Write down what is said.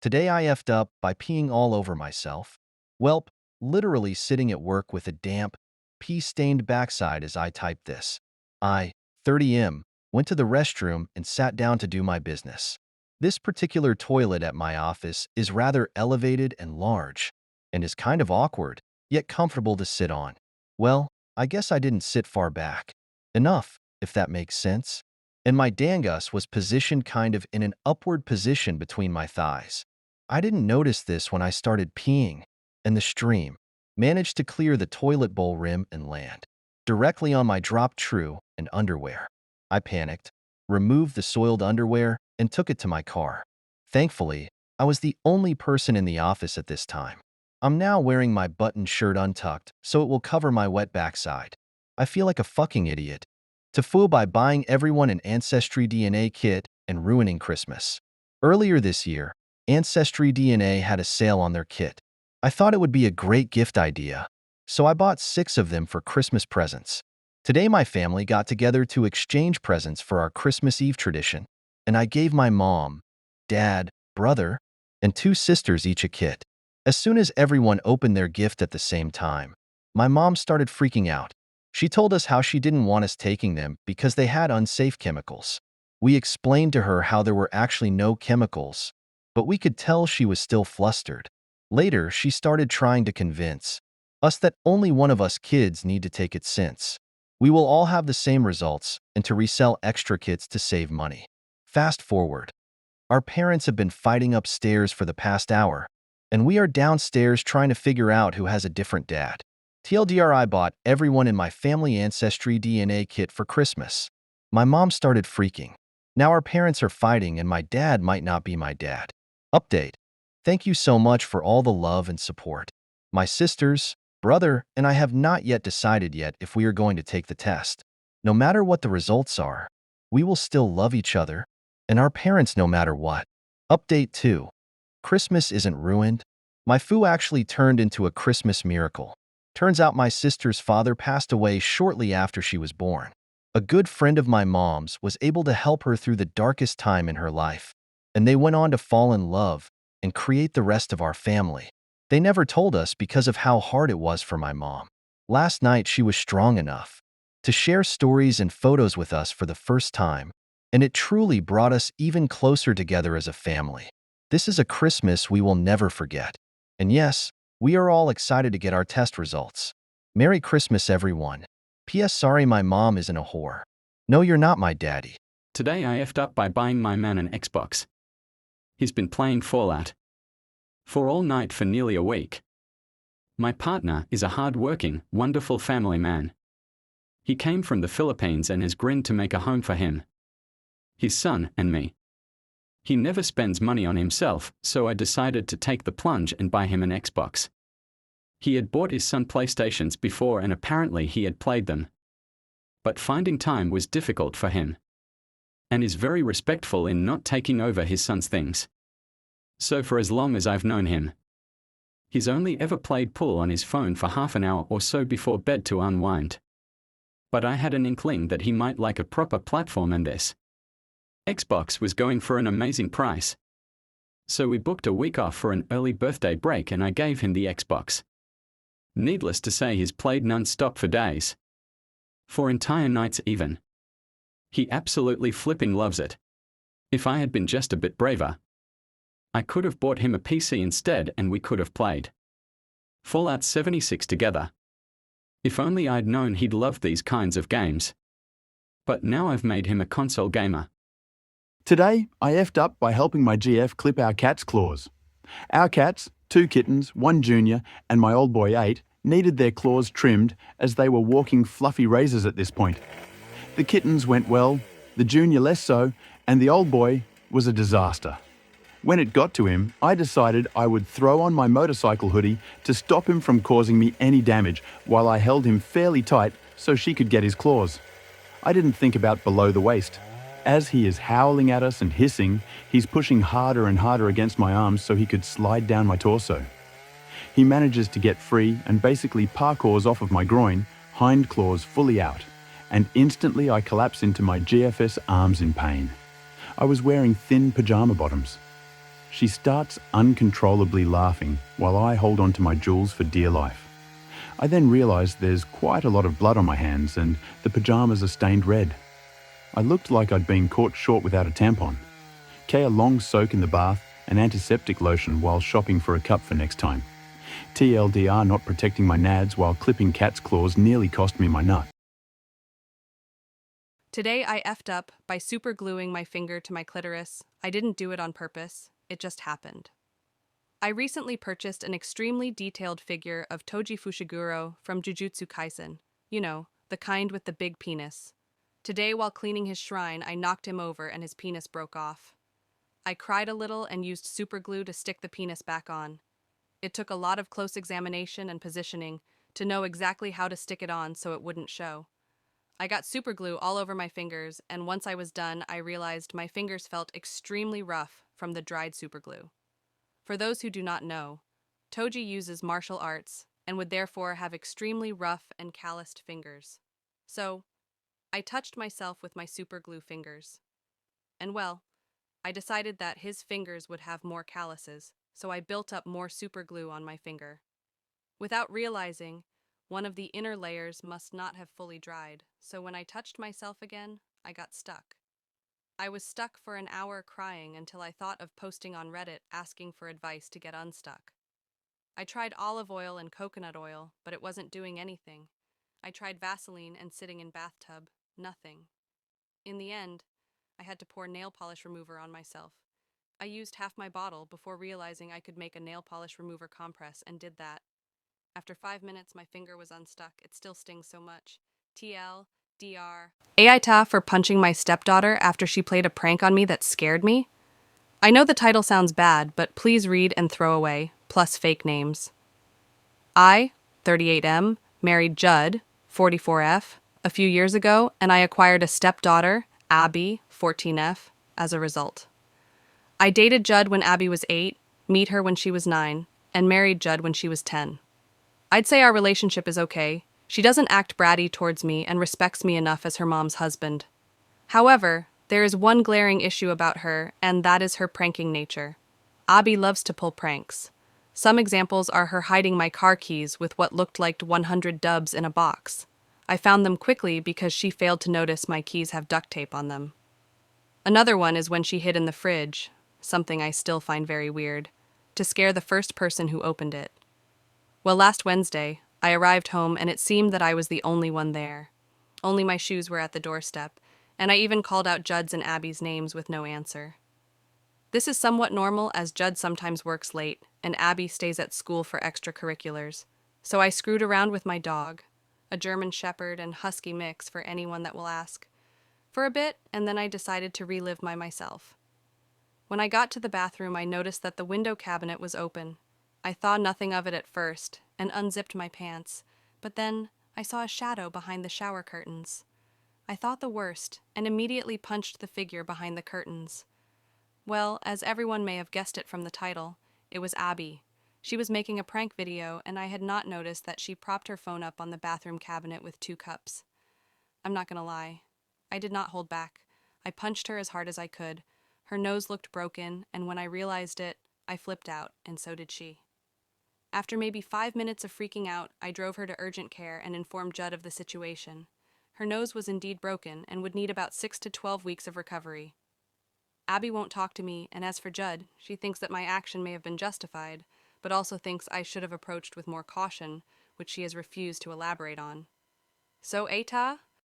Today I effed up by peeing all over myself. Welp, literally sitting at work with a damp, pee-stained backside as I typed this. I, 30M, went to the restroom and sat down to do my business. This particular toilet at my office is rather elevated and large, and is kind of awkward, yet comfortable to sit on. Well, I guess I didn't sit far back. Enough, if that makes sense. And my dangus was positioned kind of in an upward position between my thighs. I didn't notice this when I started peeing, and the stream managed to clear the toilet bowl rim and land directly on my drop true and underwear. I panicked, removed the soiled underwear, and took it to my car. Thankfully, I was the only person in the office at this time. I'm now wearing my buttoned shirt untucked so it will cover my wet backside. I feel like a fucking idiot to fool by buying everyone an Ancestry DNA kit and ruining Christmas. Earlier this year, Ancestry DNA had a sale on their kit. I thought it would be a great gift idea, so I bought 6 of them for Christmas presents. Today my family got together to exchange presents for our Christmas Eve tradition, and I gave my mom, dad, brother, and 2 sisters each a kit. As soon as everyone opened their gift at the same time, my mom started freaking out. She told us how she didn't want us taking them because they had unsafe chemicals. We explained to her how there were actually no chemicals, but we could tell she was still flustered. Later, she started trying to convince us that only one of us kids need to take it since we will all have the same results and to resell extra kits to save money. Fast forward. Our parents have been fighting upstairs for the past hour, and we are downstairs trying to figure out who has a different dad. TLDR, I bought everyone in my family Ancestry DNA kit for Christmas. My mom started freaking. Now our parents are fighting and my dad might not be my dad. Update. Thank you so much for all the love and support. My sisters, brother, and I have not yet decided if we are going to take the test. No matter what the results are, we will still love each other and our parents no matter what. Update 2. Christmas isn't ruined. My foo actually turned into a Christmas miracle. Turns out my sister's father passed away shortly after she was born. A good friend of my mom's was able to help her through the darkest time in her life, and they went on to fall in love and create the rest of our family. They never told us because of how hard it was for my mom. Last night she was strong enough to share stories and photos with us for the first time, and it truly brought us even closer together as a family. This is a Christmas we will never forget. And yes, we are all excited to get our test results. Merry Christmas, everyone. P.S. Sorry my mom isn't a whore. No, you're not my daddy. Today I effed up by buying my man an Xbox. He's been playing Fallout 4 all night for nearly a week. My partner is a hard-working, wonderful family man. He came from the Philippines and has grinned to make a home for him, his son, and me. He never spends money on himself, so I decided to take the plunge and buy him an Xbox. He had bought his son PlayStations before and apparently he had played them. But finding time was difficult for him, and is very respectful in not taking over his son's things. So for as long as I've known him, he's only ever played pool on his phone for half an hour or so before bed to unwind. But I had an inkling that he might like a proper platform, and this Xbox was going for an amazing price. So we booked a week off for an early birthday break and I gave him the Xbox. Needless to say, he's played non-stop for days. For entire nights even. He absolutely flipping loves it. If I had been just a bit braver, I could have bought him a PC instead and we could have played Fallout 76 together. If only I'd known he'd love these kinds of games. But now I've made him a console gamer. Today, I effed up by helping my GF clip our cat's claws. Our cats, 2 kittens, 1 junior, and my old boy 8, needed their claws trimmed as they were walking fluffy razors at this point. The kittens went well, the junior less so, and the old boy was a disaster. When it got to him, I decided I would throw on my motorcycle hoodie to stop him from causing me any damage while I held him fairly tight so she could get his claws. I didn't think about below the waist. As he is howling at us and hissing, he's pushing harder and harder against my arms so he could slide down my torso. He manages to get free and basically parkours off of my groin, hind claws fully out, and instantly I collapse into my GFS arms in pain. I was wearing thin pajama bottoms. She starts uncontrollably laughing while I hold on to my jewels for dear life. I then realise there's quite a lot of blood on my hands and the pyjamas are stained red. I looked like I'd been caught short without a tampon. Kea long soak in the bath and antiseptic lotion while shopping for a cup for next time. TLDR, not protecting my nads while clipping cat's claws nearly cost me my nut. Today I effed up by super gluing my finger to my clitoris. I didn't do it on purpose, it just happened. I recently purchased an extremely detailed figure of Toji Fushiguro from Jujutsu Kaisen. You know, the kind with the big penis. Today, while cleaning his shrine, I knocked him over and his penis broke off. I cried a little and used super glue to stick the penis back on. It took a lot of close examination and positioning to know exactly how to stick it on so it wouldn't show. I got super glue all over my fingers, and once I was done, I realized my fingers felt extremely rough from the dried super glue. For those who do not know, Toji uses martial arts and would therefore have extremely rough and calloused fingers. So, I touched myself with my super glue fingers. And well, I decided that his fingers would have more calluses, so I built up more super glue on my finger. Without realizing, one of the inner layers must not have fully dried, so when I touched myself again, I got stuck. I was stuck for an hour crying until I thought of posting on Reddit asking for advice to get unstuck. I tried olive oil and coconut oil, but it wasn't doing anything. I tried Vaseline and sitting in bathtub, nothing. In the end, I had to pour nail polish remover on myself. I used half my bottle before realizing I could make a nail polish remover compress and did that. After 5 minutes, my finger was unstuck. It still stings so much. TLDR. Aita for punching my stepdaughter after she played a prank on me that scared me? I know the title sounds bad, but please read and throw away, plus fake names. I, 38M, married Judd, 44F, a few years ago, and I acquired a stepdaughter, Abby, 14F, as a result. I dated Judd when Abby was 8, met her when she was 9, and married Judd when she was 10. I'd say our relationship is okay. She doesn't act bratty towards me and respects me enough as her mom's husband. However, there is one glaring issue about her, and that is her pranking nature. Abby loves to pull pranks. Some examples are her hiding my car keys with what looked like 100 dubs in a box. I found them quickly because she failed to notice my keys have duct tape on them. Another one is when she hid in the fridge, something I still find very weird, to scare the first person who opened it. Well, last Wednesday, I arrived home and it seemed that I was the only one there. Only my shoes were at the doorstep, and I even called out Judd's and Abby's names with no answer. This is somewhat normal as Judd sometimes works late and Abby stays at school for extracurriculars. So I screwed around with my dog, a German Shepherd and Husky mix for anyone that will ask, for a bit, and then I decided to relive myself. When I got to the bathroom, I noticed that the window cabinet was open. I thought nothing of it at first and unzipped my pants, but then I saw a shadow behind the shower curtains. I thought the worst and immediately punched the figure behind the curtains. Well, as everyone may have guessed it from the title, it was Abby. She was making a prank video, and I had not noticed that she propped her phone up on the bathroom cabinet with 2 cups. I'm not gonna lie. I did not hold back. I punched her as hard as I could. Her nose looked broken, and when I realized it, I flipped out, and so did she. After maybe 5 minutes of freaking out, I drove her to urgent care and informed Judd of the situation. Her nose was indeed broken and would need about 6 to 12 weeks of recovery. Abby won't talk to me, and as for Judd, she thinks that my action may have been justified, but also thinks I should have approached with more caution, which she has refused to elaborate on. So, Aita,